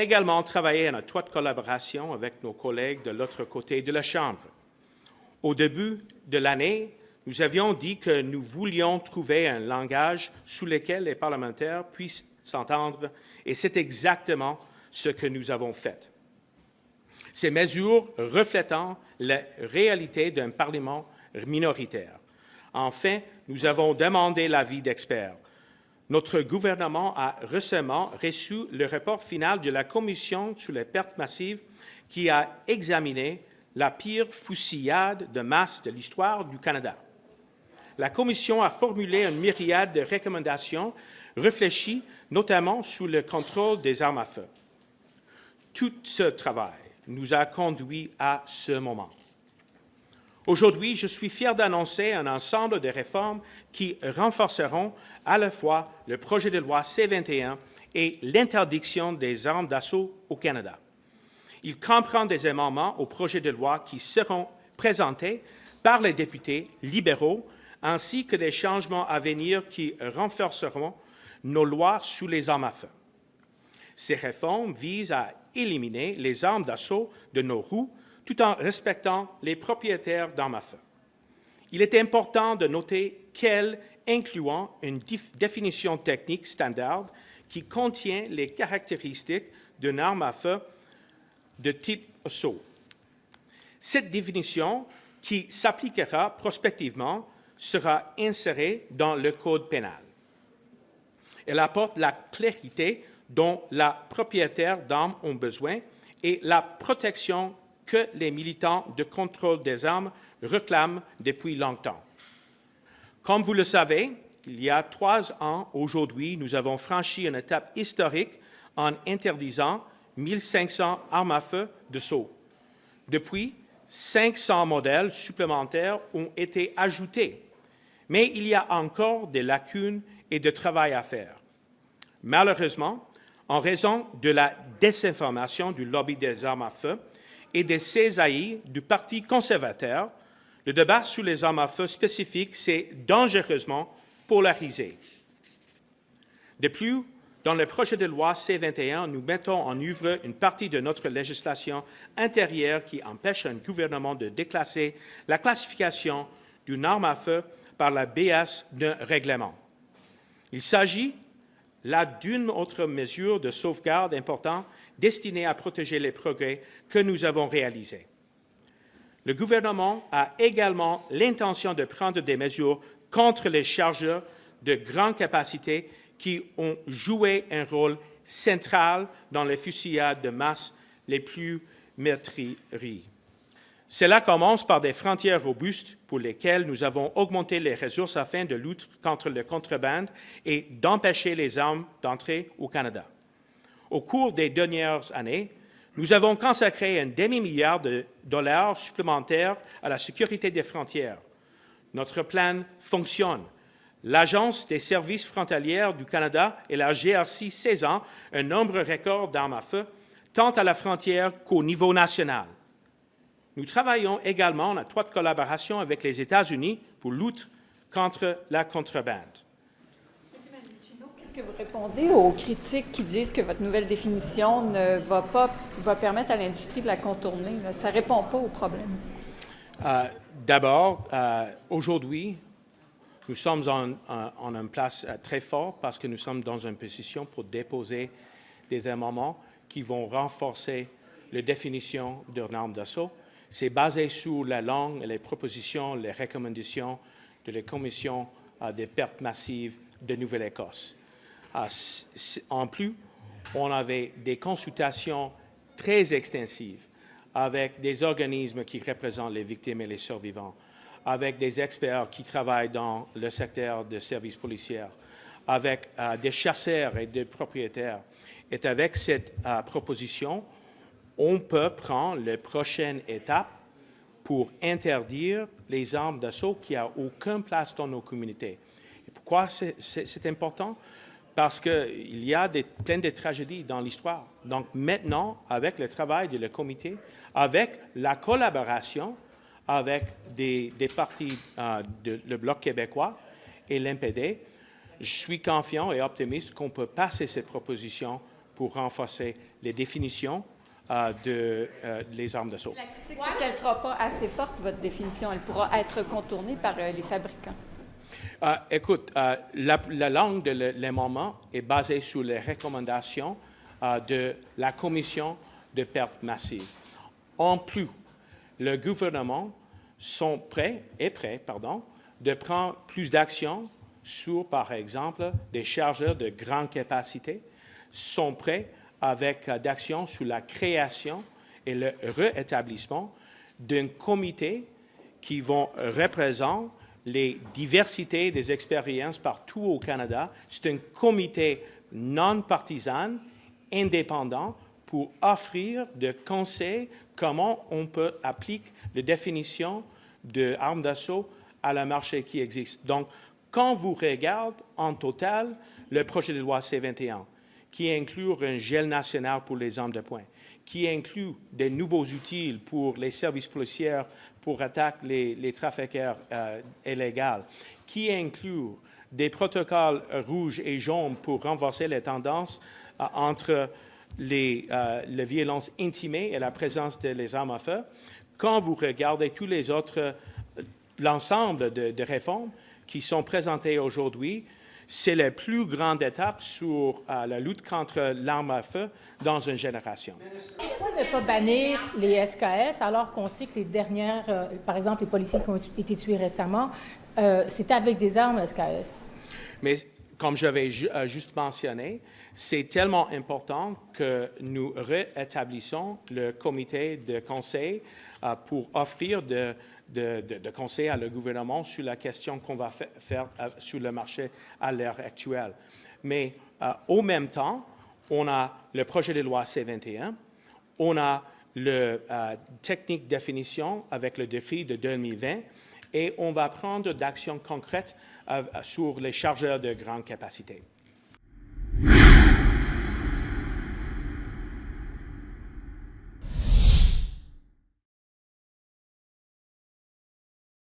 également travaillé en étroite collaboration avec nos collègues de l'autre côté de la Chambre. Au début de l'année, nous avions dit que nous voulions trouver un langage sous lequel les parlementaires puissent s'entendre, et c'est exactement ce que nous avons fait. Ces mesures reflétant la réalité d'un Parlement minoritaire. Enfin, nous avons demandé l'avis d'experts. Notre gouvernement a récemment reçu le rapport final de la Commission sur les pertes massives qui a examiné la pire fusillade de masse de l'histoire du Canada. La Commission a formulé une myriade de recommandations réfléchies notamment sur le contrôle des armes à feu. Tout ce travail nous a conduits à ce moment. Aujourd'hui, je suis fier d'annoncer un ensemble de réformes qui renforceront à la fois le projet de loi C-21 et l'interdiction des armes d'assaut au Canada. Il comprend des amendements au projet de loi qui seront présentés par les députés libéraux ainsi que des changements à venir qui renforceront nos lois sur les armes à feu. Ces réformes visent à éliminer les armes d'assaut de nos roues tout en respectant les propriétaires d'armes à feu. Il est important de noter qu'elles incluent une définition technique standard qui contient les caractéristiques d'une arme à feu de type assaut. Cette définition, qui s'appliquera prospectivement, sera insérée dans le Code pénal. Elle apporte la clarité dont les propriétaires d'armes ont besoin et la protection que les militants de contrôle des armes réclament depuis longtemps. Comme vous le savez, il y a 3 ans aujourd'hui, nous avons franchi une étape historique en interdisant 1500 armes à feu de saut. Depuis, 500 modèles supplémentaires ont été ajoutés, mais il y a encore des lacunes et de travail à faire. Malheureusement, en raison de la désinformation du lobby des armes à feu et des cisailles du Parti conservateur, le débat sur les armes à feu spécifiques s'est dangereusement polarisé. De plus, dans le projet de loi C-21, nous mettons en œuvre une partie de notre législation intérieure qui empêche un gouvernement de déclasser la classification d'une arme à feu par la BS d'un règlement. Il s'agit là d'une autre mesure de sauvegarde importante destinée à protéger les progrès que nous avons réalisés. Le gouvernement a également l'intention de prendre des mesures contre les chargeurs de grande capacité qui ont joué un rôle central dans les fusillades de masse les plus meurtrières. Cela commence par des frontières robustes pour lesquelles nous avons augmenté les ressources afin de lutter contre le contrebande et d'empêcher les armes d'entrer au Canada. Au cours des dernières années, nous avons consacré un demi-milliard de dollars supplémentaires à la sécurité des frontières. Notre plan fonctionne. L'Agence des services frontaliers du Canada et la GRC saisissent un nombre record d'armes à feu, tant à la frontière qu'au niveau national. Nous travaillons également en étroite collaboration avec les États-Unis pour lutter contre la contrebande. M. Manicino, qu'est-ce que vous répondez aux critiques qui disent que votre nouvelle définition ne va permettre à l'industrie de la contourner? Là? Ça ne répond pas au problème. D'abord, aujourd'hui, nous sommes en une place très forte parce que nous sommes dans une position pour déposer des amendements qui vont renforcer la définition d'une arme d'assaut. C'est basé sur la langue, les propositions, les recommandations de la Commission des pertes massives de Nouvelle-Écosse. En plus, on avait des consultations très extensives avec des organismes qui représentent les victimes et les survivants, avec des experts qui travaillent dans le secteur des services policiers, avec des chasseurs et des propriétaires. Et avec cette proposition, on peut prendre la prochaine étape pour interdire les armes d'assaut qui n'ont aucune place dans nos communautés. Et pourquoi c'est important? Parce qu'il y a plein de tragédies dans l'histoire. Donc maintenant, avec le travail de le comité, avec la collaboration avec des partis le Bloc québécois et l'NPD, je suis confiant et optimiste qu'on peut passer cette proposition pour renforcer les définitions les armes d'assaut. La critique, c'est qu'elle ne sera pas assez forte, votre définition. Elle pourra être contournée par les fabricants. Écoute, la langue de l'amendement est basée sur les recommandations de la Commission de pertes massives. En plus, le gouvernement est prêt de prendre plus d'actions sur, par exemple, des chargeurs de grande capacité, sont prêts avec d'actions sur la création et le réétablissement d'un comité qui vont représenter les diversités des expériences partout au Canada. C'est un comité non partisan, indépendant, pour offrir des conseils comment on peut appliquer la définition d'armes d'assaut à le marché qui existe. Donc, quand vous regardez en total le projet de loi C-21, qui inclut un gel national pour les armes de poing, qui inclut des nouveaux outils pour les services policiers pour attaquer les trafiquants illégaux, qui inclut des protocoles rouges et jaunes pour renforcer les tendances entre les violences intimées et la présence des armes à feu. Quand vous regardez tous les autres, l'ensemble de réformes qui sont présentées aujourd'hui, c'est la plus grande étape sur la lutte contre l'arme à feu dans une génération. Pourquoi ne pas bannir les SKS alors qu'on sait que les dernières, par exemple les policiers qui ont été tués récemment, c'était avec des armes SKS? Mais comme j'avais juste mentionné, c'est tellement important que nous réétablissons le comité de conseil pour offrir de conseils à le gouvernement sur la question qu'on va faire sur le marché à l'heure actuelle. Mais au même temps, on a le projet de loi C-21, on a le technique définition avec le décret de 2020 et on va prendre d'actions concrètes sur les chargeurs de grande capacité.